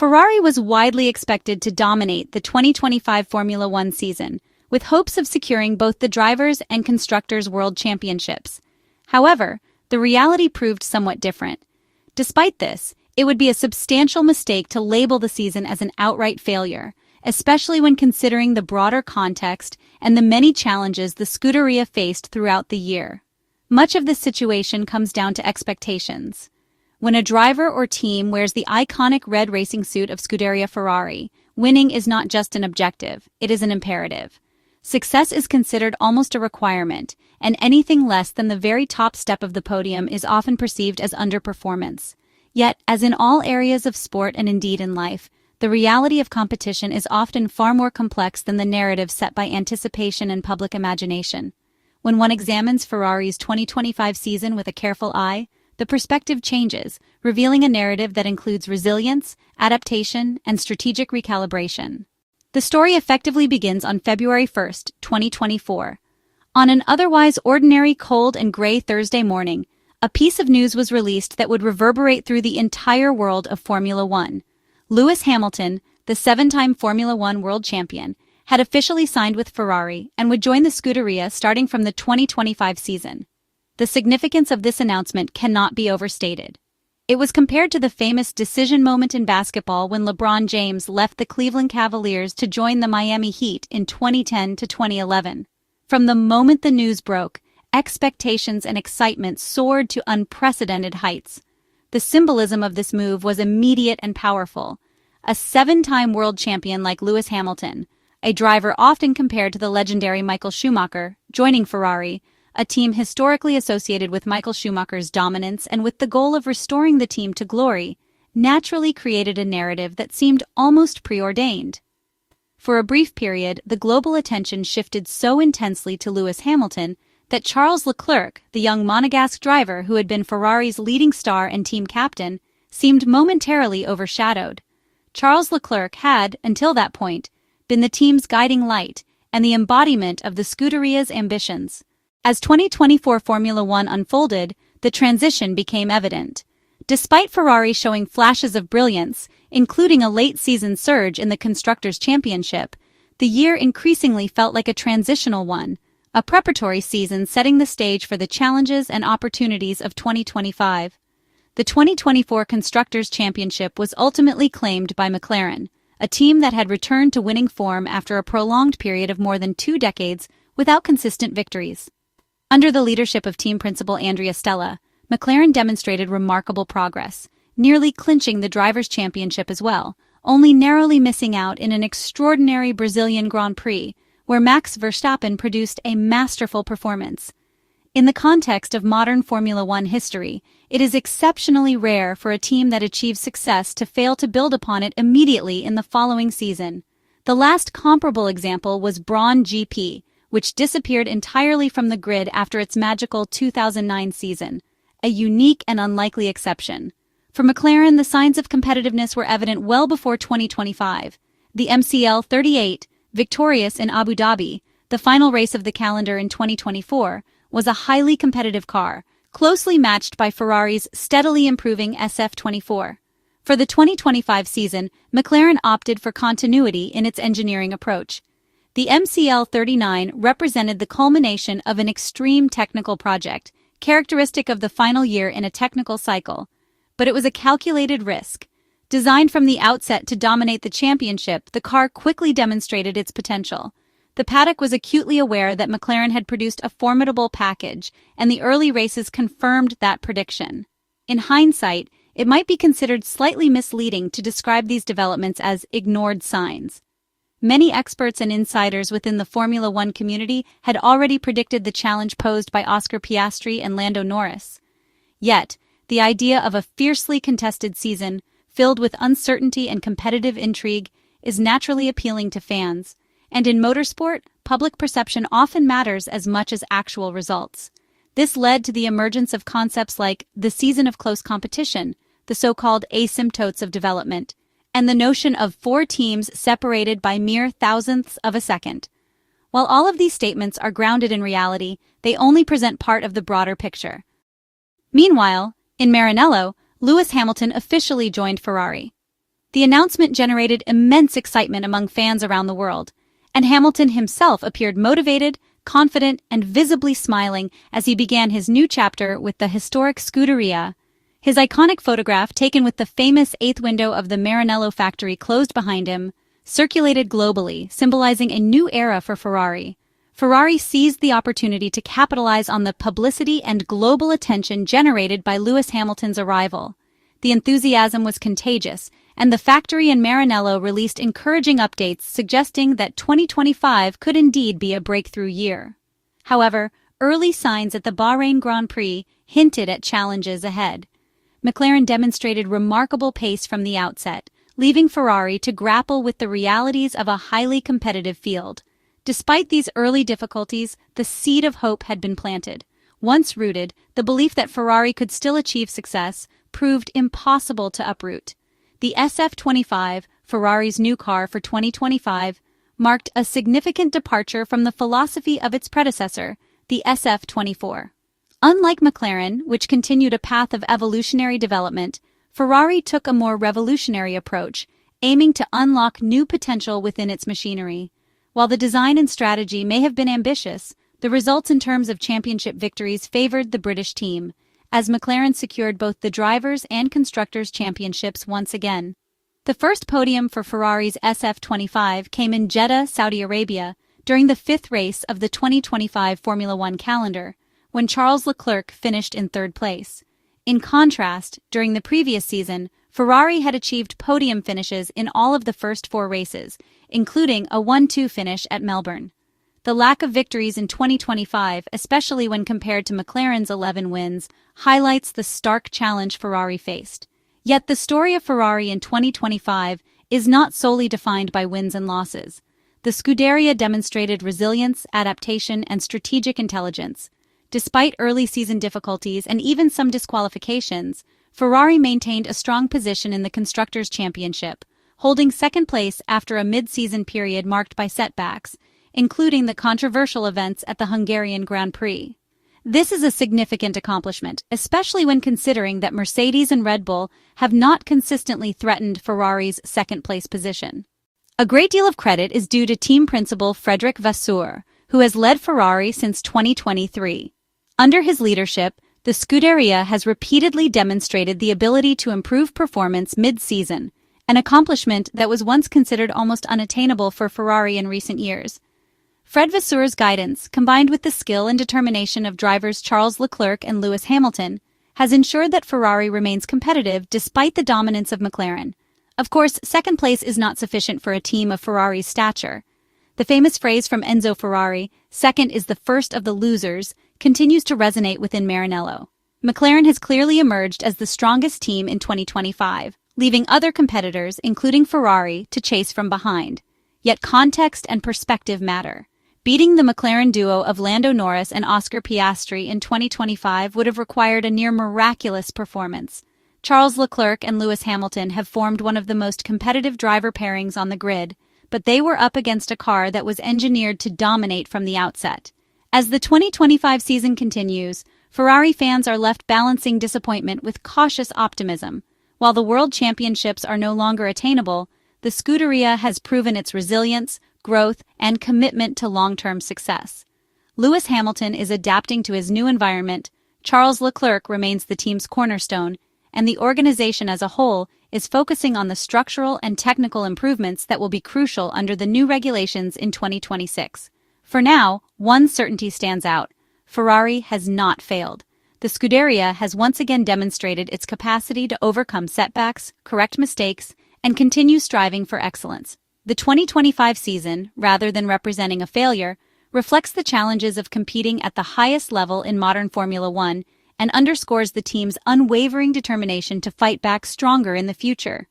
Ferrari was widely expected to dominate the 2025 Formula One season, with hopes of securing both the Drivers' and Constructors' World Championships. However, the reality proved somewhat different. Despite this, it would be a substantial mistake to label the season as an outright failure, especially when considering the broader context and the many challenges the Scuderia faced throughout the year. Much of this situation comes down to expectations. When a driver or team wears the iconic red racing suit of Scuderia Ferrari, winning is not just an objective, it is an imperative. Success is considered almost a requirement, and anything less than the very top step of the podium is often perceived as underperformance. Yet, as in all areas of sport and indeed in life, the reality of competition is often far more complex than the narrative set by anticipation and public imagination. When one examines Ferrari's 2025 season with a careful eye, the perspective changes, revealing a narrative that includes resilience, adaptation, and strategic recalibration. The story effectively begins on February 1, 2024. On an otherwise ordinary cold and gray Thursday morning, a piece of news was released that would reverberate through the entire world of Formula One. Lewis Hamilton, the seven-time Formula One world champion, had officially signed with Ferrari and would join the Scuderia starting from the 2025 season. The significance of this announcement cannot be overstated. It was compared to the famous decision moment in basketball when LeBron James left the Cleveland Cavaliers to join the Miami Heat in 2010 to 2011. From the moment the news broke, expectations and excitement soared to unprecedented heights. The symbolism of this move was immediate and powerful. A seven-time world champion like Lewis Hamilton, a driver often compared to the legendary Michael Schumacher, joining Ferrari, a team historically associated with Michael Schumacher's dominance and with the goal of restoring the team to glory, naturally created a narrative that seemed almost preordained. For a brief period, the global attention shifted so intensely to Lewis Hamilton that Charles Leclerc, the young Monegasque driver who had been Ferrari's leading star and team captain, seemed momentarily overshadowed. Charles Leclerc had, until that point, been the team's guiding light and the embodiment of the Scuderia's ambitions. As 2024 Formula One unfolded, the transition became evident. Despite Ferrari showing flashes of brilliance, including a late-season surge in the Constructors' Championship, the year increasingly felt like a transitional one, a preparatory season setting the stage for the challenges and opportunities of 2025. The 2024 Constructors' Championship was ultimately claimed by McLaren, a team that had returned to winning form after a prolonged period of more than 2 decades without consistent victories. Under the leadership of team principal Andrea Stella, McLaren demonstrated remarkable progress, nearly clinching the Drivers' Championship as well, only narrowly missing out in an extraordinary Brazilian Grand Prix, where Max Verstappen produced a masterful performance. In the context of modern Formula One history, it is exceptionally rare for a team that achieves success to fail to build upon it immediately in the following season. The last comparable example was Brawn GP, which disappeared entirely from the grid after its magical 2009 season, a unique and unlikely exception. For McLaren, the signs of competitiveness were evident well before 2025. The MCL 38, victorious in Abu Dhabi, the final race of the calendar in 2024, was a highly competitive car, closely matched by Ferrari's steadily improving SF24. For the 2025 season, McLaren opted for continuity in its engineering approach. The MCL 39 represented the culmination of an extreme technical project, characteristic of the final year in a technical cycle. But it was a calculated risk. Designed from the outset to dominate the championship, the car quickly demonstrated its potential. The paddock was acutely aware that McLaren had produced a formidable package, and the early races confirmed that prediction. In hindsight, it might be considered slightly misleading to describe these developments as ignored signs. Many experts and insiders within the Formula One community had already predicted the challenge posed by Oscar Piastri and Lando Norris. Yet, the idea of a fiercely contested season, filled with uncertainty and competitive intrigue, is naturally appealing to fans. And in motorsport, public perception often matters as much as actual results. This led to the emergence of concepts like the season of close competition, the so-called asymptotes of development, and the notion of 4 teams separated by mere thousandths of a second. While all of these statements are grounded in reality, they only present part of the broader picture. Meanwhile, in Maranello, Lewis Hamilton officially joined Ferrari. The announcement generated immense excitement among fans around the world, and Hamilton himself appeared motivated, confident, and visibly smiling as he began his new chapter with the historic Scuderia. His iconic photograph, taken with the famous eighth window of the Maranello factory closed behind him, circulated globally, symbolizing a new era for Ferrari. Ferrari seized the opportunity to capitalize on the publicity and global attention generated by Lewis Hamilton's arrival. The enthusiasm was contagious, and the factory in Maranello released encouraging updates suggesting that 2025 could indeed be a breakthrough year. However, early signs at the Bahrain Grand Prix hinted at challenges ahead. McLaren demonstrated remarkable pace from the outset, leaving Ferrari to grapple with the realities of a highly competitive field. Despite these early difficulties, the seed of hope had been planted. Once rooted, the belief that Ferrari could still achieve success proved impossible to uproot. The SF25, Ferrari's new car for 2025, marked a significant departure from the philosophy of its predecessor, the SF24. Unlike McLaren, which continued a path of evolutionary development, Ferrari took a more revolutionary approach, aiming to unlock new potential within its machinery. While the design and strategy may have been ambitious, the results in terms of championship victories favored the British team, as McLaren secured both the Drivers' and Constructors' championships once again. The first podium for Ferrari's SF25 came in Jeddah, Saudi Arabia, during the fifth race of the 2025 Formula One calendar, when Charles Leclerc finished in third place. In contrast, during the previous season, Ferrari had achieved podium finishes in all of the first four races, including a 1-2 finish at Melbourne. The lack of victories in 2025, especially when compared to McLaren's 11 wins, highlights the stark challenge Ferrari faced. Yet the story of Ferrari in 2025 is not solely defined by wins and losses. The Scuderia demonstrated resilience, adaptation, and strategic intelligence. Despite early season difficulties and even some disqualifications, Ferrari maintained a strong position in the Constructors' Championship, holding second place after a mid-season period marked by setbacks, including the controversial events at the Hungarian Grand Prix. This is a significant accomplishment, especially when considering that Mercedes and Red Bull have not consistently threatened Ferrari's second-place position. A great deal of credit is due to team principal Frédéric Vasseur, who has led Ferrari since 2023. Under his leadership, the Scuderia has repeatedly demonstrated the ability to improve performance mid-season, an accomplishment that was once considered almost unattainable for Ferrari in recent years. Fred Vasseur's guidance, combined with the skill and determination of drivers Charles Leclerc and Lewis Hamilton, has ensured that Ferrari remains competitive despite the dominance of McLaren. Of course, second place is not sufficient for a team of Ferrari's stature. The famous phrase from Enzo Ferrari, "Second is the first of the losers," continues to resonate within Maranello. McLaren has clearly emerged as the strongest team in 2025, leaving other competitors, including Ferrari, to chase from behind. Yet context and perspective matter. Beating the McLaren duo of Lando Norris and Oscar Piastri in 2025 would have required a near miraculous performance. Charles Leclerc and Lewis Hamilton have formed one of the most competitive driver pairings on the grid, but they were up against a car that was engineered to dominate from the outset. As the 2025 season continues, Ferrari fans are left balancing disappointment with cautious optimism. While the World Championships are no longer attainable, the Scuderia has proven its resilience, growth, and commitment to long-term success. Lewis Hamilton is adapting to his new environment, Charles Leclerc remains the team's cornerstone, and the organization as a whole is focusing on the structural and technical improvements that will be crucial under the new regulations in 2026. For now, one certainty stands out. Ferrari has not failed. The Scuderia has once again demonstrated its capacity to overcome setbacks, correct mistakes, and continue striving for excellence. The 2025 season, rather than representing a failure, reflects the challenges of competing at the highest level in modern Formula One and underscores the team's unwavering determination to fight back stronger in the future.